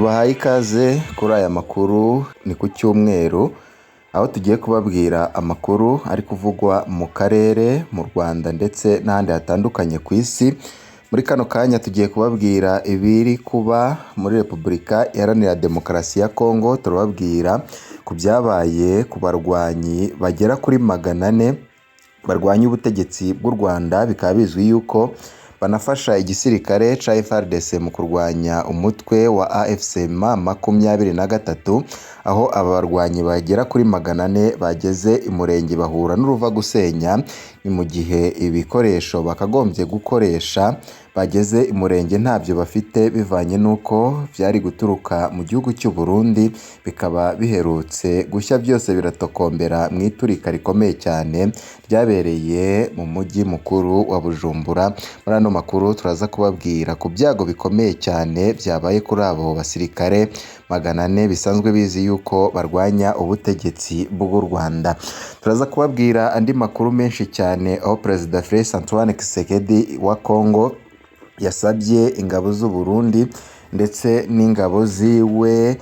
Tubahaye ikaze kuri aya makuru ni ku cyumweru, aho tugiye kubabwira amakuru ari kuvugwa mu karere, mu Rwanda ndetse n'ahandi hatandukanye ku isi. Muri kano kanya tugiye kubabwira ibiri kuba muri Repubulika Iharanira Demokarasi ya Kongo. Turababwira ku byabaye ku barwanyi bagera kuri 400 barwanya ubutegetsi bw'u Rwanda. Bikaba bizwi yuko banafasha igisirikare ca FARDC mu kurwanya umutwe wa AFC M23, aho aba barwanyi bagera kuri 400 bageze i Murenge bahura n'uruva gusenya. Ni mu gihe ibikoresho bakagombye gukoresha bageze i Murenge ntabyo bafite, bivanye n'uko byari guturuka mu gihugu cy'u Burundi, bikaba biherutse gushya byose biratokombera mu iturika rikomeye cyane ryabereye mu mujyi mukuru wa Bujumbura. Muri ano makuru turaza kubabwira ku byago bikomeye cyane byabaye kuri abo basirikare 400 bisanzwe bizi yuko barwanya ubutegetsi bw'u Rwanda. Turaza kubabwira andi makuru menshi cyane, aho Perezida Félix Antoine Tshisekedi wa Kongo yasabye ingabo z'u Burundi ndetse n'ingabo ziwe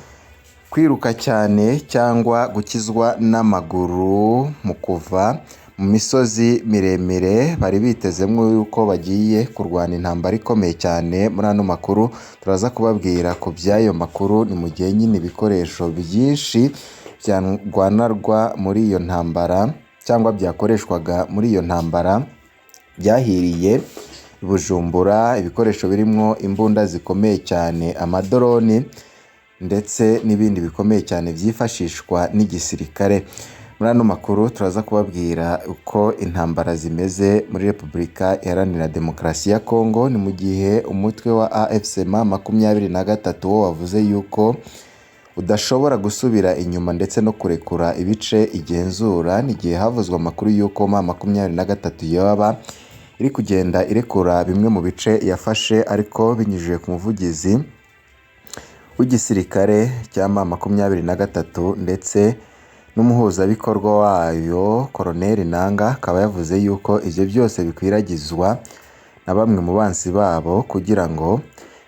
kwiruka cyane cyangwa gukizwa n'amaguru mu kuva mu misozi miremire. Bari bitezemo yuko bagiye kurwana intambara ikomeye cyane. Muri ano makuru turaza kubabwira ku by'ayo makuru, ni mu gihe nyine ibikoresho byinshi byarwanarwa muri iyo ntambara cyangwa byakoreshwaga muri iyo ntambara byahiriye Bujumbura. Ibikoresho birimo imbunda zikomeye cyane, amadoroni ndetse n'ibindi bikomeye cyane byifashishwa n'igisirikare. Muri ano makuru turaza kubabwira uko intambara zimeze muri Repubulika Iharanira Demokarasi ya Kongo. Ni mu gihe umutwe wa AFC M23 wo wavuze yuko udashobora gusubira inyuma ndetse no kurekura ibice igenzura. Ni gihe havuzwe amakuru yuko M23 yaba iri kugenda irekura bimwe mu bice yafashe, ariko binyujije ku muvugizi w'igisirikare cya M23 ndetse n'umuhuzabikorwa wayo Colonel Nanga, akaba yavuze yuko ivyo byose bikwiragizwa na bamwe mu bansi babo kugira ngo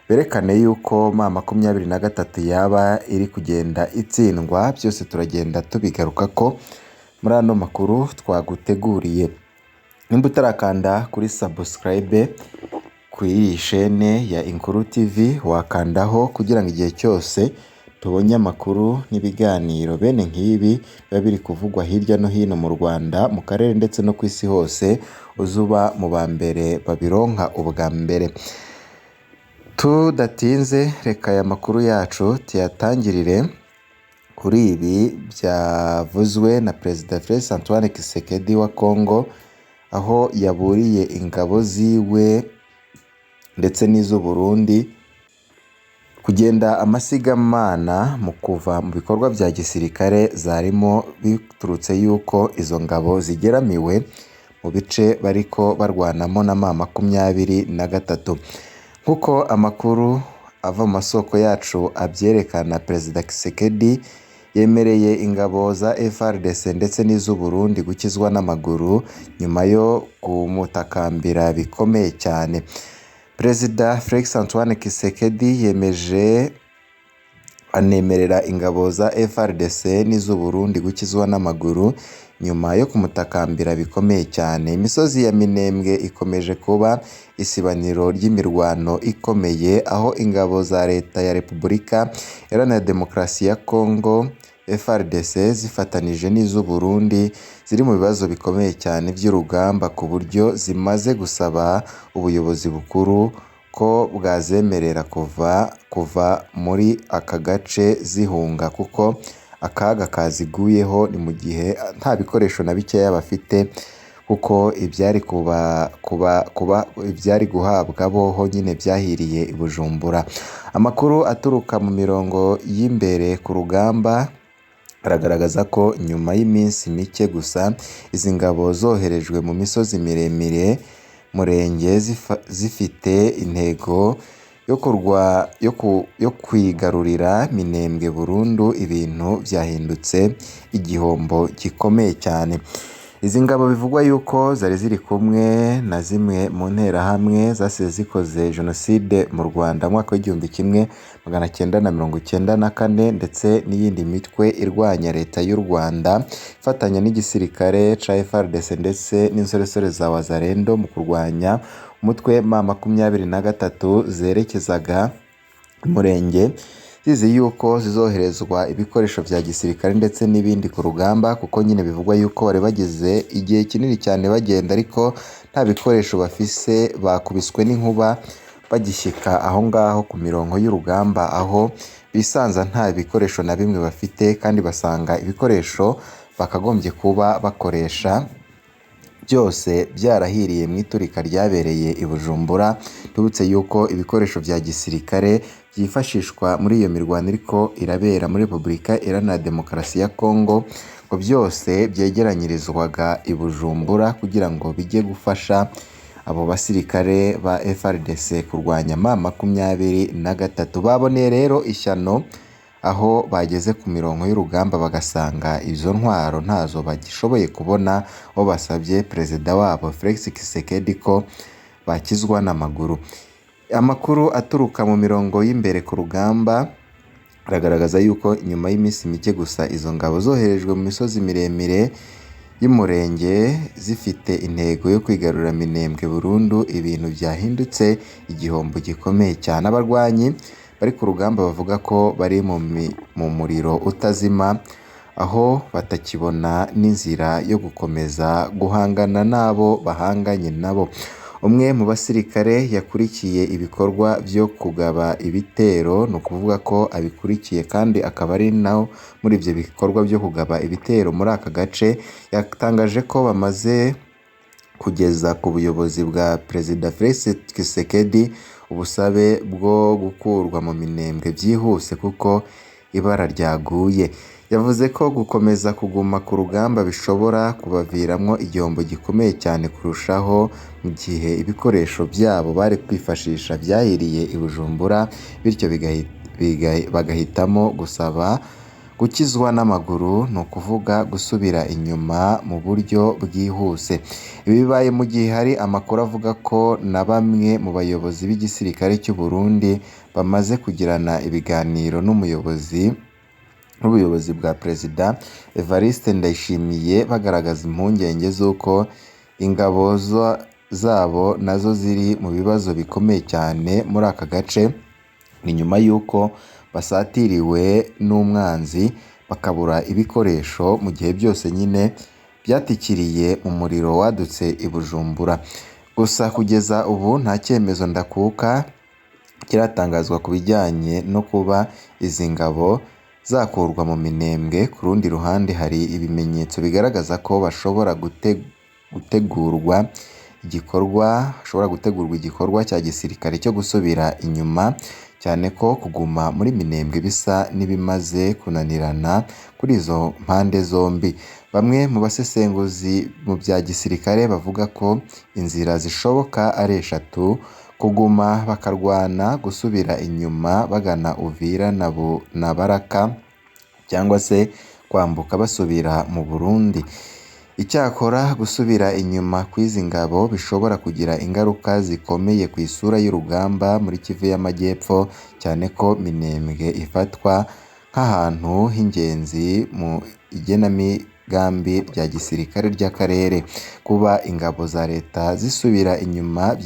berekane yuko M23 yaba iri kugenda itsindwa. Byose turagenda tubigaruka ko muri ano makuru twaguteguriye. Nimba utarakanda kuri subscribe kuri iyi chaîne ya Inkuru TV, wakandaho kugira ngo igihe cyose tubonye amakuru n'ibiganiro bene nk'ibi biba biri kuvugwa hirya no hino mu Rwanda, mu karere ndetse no ku isi hose, uzuba mu ba mbere babironka ubwa mbere. Tudatinze reka aya makuru yacu tuyatangirire kuri ibi byavuzwe na Perezida Félix Antoine Tshisekedi wa Kongo, aho yaburiye ingabo ziwe ndetse n'iz'u Burundi kugenda amasigamana mu kuva mu bikorwa bya gisirikare zarimo, biturutse yuko izo ngabo zigeramiwe mu bice bariko barwanamo na M23. Nk'uko amakuru ava mu masoko yacu abyerekana, Perezida Tshisekedi yemereye ingabo za FARDC ndetse n'iz'u Burundi gukizwa n'amaguru nyuma yo kumutakambira bikomeye cyane. Perezida Félix Antoine Tshisekedi anemerera ingabo za FARDC n'iz'u Burundi gukizwa n'amaguru nyuma yo kumutakambira bikomeye cyane. Imisozi ya Minembwe ikomeje kuba isibaniro ry'imirwano ikomeye, aho ingabo za leta ya Repubulika Iharanira Demokarasi ya Kongo FARDC zifatanije n'iz'u Burundi ziri mu bibazo bikomeye cyane by'urugamba, ku buryo zimaze gusaba ubuyobozi bukuru ko bwazemerera kuva muri aka gace zihunga, kuko akaga kaziguyeho. Ni mu gihe nta bikoresho na bikeya bafite, kuko ibyari guhabwa boho nyine byahiriye i Bujumbura. Amakuru aturuka mu mirongo y'imbere ku rugamba aragaragaza ko nyuma y'iminsi mike gusa izi ngabo zoherejwe mu misozi miremire Murenge zifite intego yo kwigarurira Minembwe burundu, ibintu byahindutse igihombo gikomeye cyane. Izi ngabo bivugwa yuko zari ziri kumwe na zimwe mu nterahamwe zasize zikoze jenoside mu Rwanda mu mwaka w'1994 ndetse n'iyindi mitwe irwanya leta y'u Rwanda ifatanya n'igisirikare ca FARDC ndetse n'insoresore za Wazalendo mu kurwanya umutwe M23 zerekezaga Umurenge zizi yuko zizoherezwa ibikoresho vya gisirikare ndetse n'ibindi ku rugamba, kuko nyine bivugwa yuko bari bagize igihe kinini cyane bagenda ariko nta bikoresho bafise, bakubiswe n'inkuba bagishyika aho ngaho ku mirongo y'urugamba, aho bisanza nta bikoresho na bimwe bafite kandi basanga ibikoresho bakagombye kuba bakoresha byose byarahiriye mu iturika ryabereye i Bujumbura. Tubutse yuko ibikoresho vya gisirikare byifashishwa muri iyo mirwano iriko irabera muri Repubulika Iharanira Demokarasi ya Kongo, ngo byose byegeranyirizwaga i Bujumbura kugira ngo bijye gufasha abo basirikare ba FARDC kurwanya M23. Baboneye rero ishyano aho bageze ku mirongo y'urugamba bagasanga izo ntwaro ntazo bagishoboye kubona, aho basabye perezida wabo Felix Tshisekedi ko bakizwa n'amaguru. Amakuru aturuka mu mirongo y'imbere ku rugamba aragaragaza yuko nyuma y'iminsi mike gusa izo ngabo zoherejwe mu misozi miremire y'Umurenge zifite intego yo kwigarurira Minembwe burundu, ibintu byahindutse igihombo gikomeye cyane. Abarwanyi bari ku rugamba bavuga ko bari mu muriro utazima, aho batakibona n'inzira yo gukomeza guhangana n'abo bahanganye nabo. Umwe mu basirikare yakurikiye ibikorwa byo kugaba ibitero, ni ukuvuga ko abikurikiye kandi akaba ari naho muri ibyo bikorwa byo kugaba ibitero muri aka gace, yatangaje ko bamaze kugeza ku buyobozi bwa Perezida Felix Tshisekedi ubusabe bwo gukurwa mu Minembwe byihuse kuko ibara ryaguye. Yavuze ko gukomeza kuguma ku rugamba bishobora kubaviramwo igihombo gikomeye cyane kurushaho, mu gihe ibikoresho byabo bari kwifashisha byahiriye i Bujumbura, bityo bagahitamo gusaba gukizwa n'amaguru, ni ukuvuga gusubira inyuma mu buryo bwihuse. Ibi bibaye mu gihe hari amakuru avuga ko na bamwe mu bayobozi b'igisirikare cy'u Burundi bamaze kugirana ibiganiro n'ubuyobozi bwa Perezida Evariste Ndayishimiye, bagaragaza impungenge z'uko ingabo zabo nazo ziri mu bibazo bikomeye cyane muri aka gace. Ni nyuma y'uko basatiriwe n'umwanzi bakabura ibikoresho mu gihe byose nyine byatikiriye mu muriro wadutse i Bujumbura. Gusa kugeza ubu nta cyemezo ndakuka kiratangazwa ku bijyanye no kuba izi ngabo zakurwa mu Minembwe. Ku rundi ruhande hari ibimenyetso bigaragaza ko bashobora gutegurwa igikorwa cya gisirikare cyo gusubira inyuma, cyane ko kuguma muri Minembwe bisa n'ibimaze kunanirana kuri izo mpande zombi. Bamwe mu basesenguzi mu bya gisirikare bavuga ko inzira zishoboka ari eshatu: kuguma bakarwana, gusubira inyuma bagana Uvira na Baraka, cyangwa se kwambuka basubira mu Burundi. Icyakora gusubira inyuma kw'izi ngabo bishobora kugira ingaruka zikomeye ku isura y'urugamba muri Kivu y'Amajyepfo, cyane ko Minembwe ifatwa nk'ahantu h'ingenzi mu igenamigambi rya gisirikare ry'akarere. Kuba ingabo za leta zisubira inyuma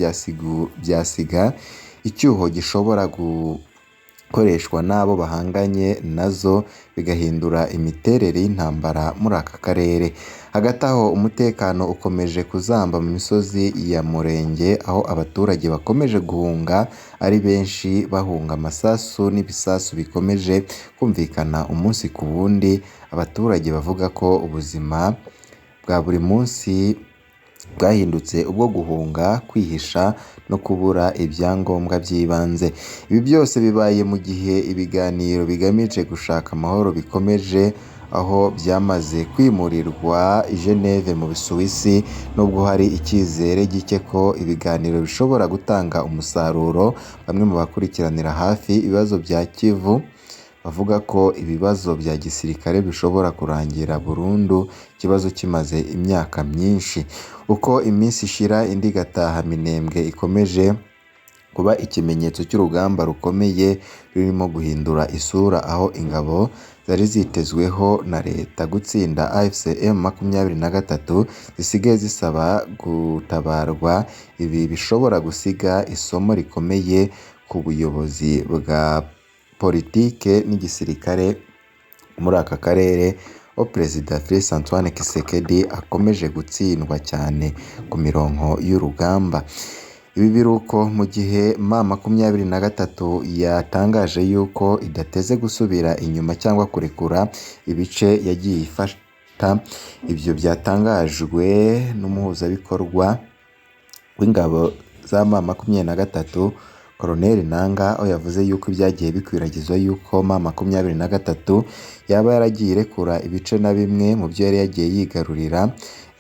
byasiga icyuho gishobora gukoreshwa n'abo bahanganye nazo, bigahindura imiterere y'intambara muri aka karere. Hagati aho umutekano ukomeje kuzamba mu misozi ya Murenge, aho abaturage bakomeje guhunga ari benshi, bahunga amasasu n'ibisasu bikomeje kumvikana umunsi ku wundi. Abaturage bavuga ko ubuzima bwa buri munsi bwahindutse ubwo guhunga, kwihisha no kubura ibyangombwa by'ibanze. Ibi byose bibaye mu gihe ibiganiro bigamije gushaka amahoro bikomeje, aho byamaze kwimurirwa i Geneve mu Busuwisi, nubwo hari icyizere gike ko ibiganiro bishobora gutanga umusaruro. Bamwe mu bakurikiranira hafi ibibazo bya Kivu bavuga ko ibibazo bya gisirikare bishobora kurangira burundu, ikibazo kimaze imyaka myinshi. Uko iminsi ishira indi igataha, Minembwe ikomeje kuba ikimenyetso cy'urugamba rukomeye rurimo guhindura isura, aho ingabo zari zitezweho na leta gutsinda AFC M23 zisigaye zisaba gutabarwa. Ibi bishobora gusiga isomo rikomeye ku buyobozi bwa politike n'igisirikare muri aka karere, aho Perezida Félix Antoine Tshisekedi akomeje gutsindwa cyane ku mirongo y'urugamba. Ibi biruko mu gihe M23 yatangaje yuko idateze gusubira inyuma cyangwa kurekura ibice yagiye ifata. Ibyo byatangajwe n'umuhuzabikorwa w'ingabo za M23 Colonel Nanga, aho yavuze yuko ibyagiye bikwiragizwa yuko M23 yaba yaragiye irekura ibice na bimwe mu byo yari yagiye yigarurira.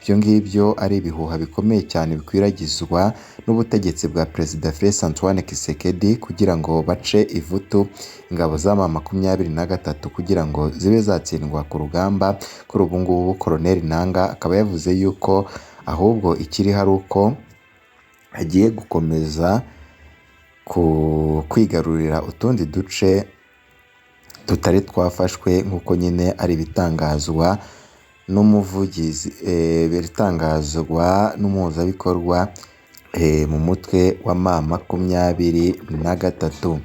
Ibyo ngibyo ari ibihuha bikomeye cyane bikwiragizwa n'ubutegetsi bwa Perezida Félix Antoine Tshisekedi kugira ngo bace ivutu ingabo za M23 kugira ngo zibe zatsindwa ku rugamba. Kuri ubu ngubu Colonel Nanga akaba yavuze yuko ahubwo ikiri hari uko agiye gukomeza kwigarurira utundi duce tutari twafashwe, nk'uko nyine ari ibitangazwa n'umuvugizi, bitangazwa n'umuhuzabikorwa mu mutwe wa M23.